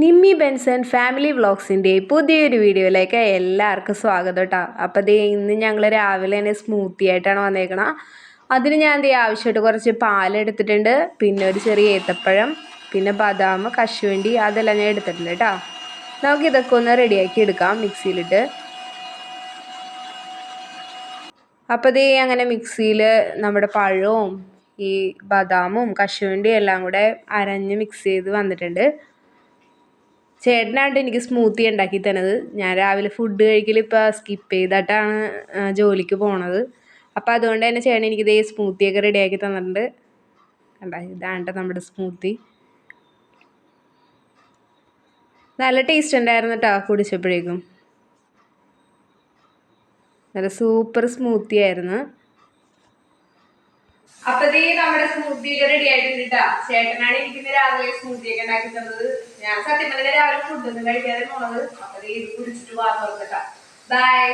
Nimmi Benson family വ്ളോഗ്സിൻ്റെ പുതിയൊരു വീഡിയോയിലേക്ക് എല്ലാവർക്കും സ്വാഗതം കേട്ടോ. അപ്പോൾ ഇന്ന് ഞങ്ങൾ രാവിലെ തന്നെ സ്മൂത്തി ആയിട്ടാണ് വന്നേക്കണം. അതിന് ഞാൻ ആവശ്യമായിട്ട് കുറച്ച് പാലെടുത്തിട്ടുണ്ട്, പിന്നെ ഒരു ചെറിയ ഏത്തപ്പഴം, പിന്നെ ബദാം, കശുവണ്ടി അതെല്ലാം ഞാൻ എടുത്തിട്ടുണ്ട് കേട്ടോ. നമുക്കിതൊക്കെ ഒന്ന് റെഡിയാക്കി എടുക്കാം മിക്സിയിലിട്ട്. അപ്പോൾ അങ്ങനെ മിക്സിയിൽ നമ്മുടെ പഴവും ഈ ബദാമും കശുവണ്ടിയും എല്ലാം കൂടെ അരഞ്ഞ് മിക്സ് ചെയ്ത് വന്നിട്ടുണ്ട്. ചേട്ടനായിട്ട് എനിക്ക് സ്മൂത്തി ഉണ്ടാക്കി തന്നത്. ഞാൻ രാവിലെ ഫുഡ് കഴിക്കൽ ഇപ്പോൾ സ്കിപ്പ് ചെയ്തിട്ടാണ് ജോലിക്ക് പോണത്. അപ്പോൾ അതുകൊണ്ട് തന്നെ ചേട്ടൻ എനിക്കിതേ സ്മൂത്തിയൊക്കെ റെഡിയാക്കി തന്നിട്ടുണ്ട്. ഇതാണ് നമ്മുടെ സ്മൂത്തി. നല്ല ടേസ്റ്റ് ഉണ്ടായിരുന്നു കേട്ടോ കുടിച്ചപ്പോഴേക്കും. നല്ല സൂപ്പർ സ്മൂത്തി ആയിരുന്നു. അപ്പൊ നമ്മുടെ സ്മൂത്തി ഒക്കെ റെഡി ആയിട്ടുണ്ട് കേട്ടോ. ചേട്ടനാണ് എനിക്ക് രാവിലെ സ്മൂത്തി ഒക്കെ ഉണ്ടാക്കി തന്നത്. ഞാൻ സത്യം പറഞ്ഞാൽ രാവിലെ ഫുഡൊന്നും കഴിക്കാതെ പോണത്. അപ്പൊ ഇത് കുടിച്ചിട്ട് വാർത്ത കേട്ടോ. ബൈ.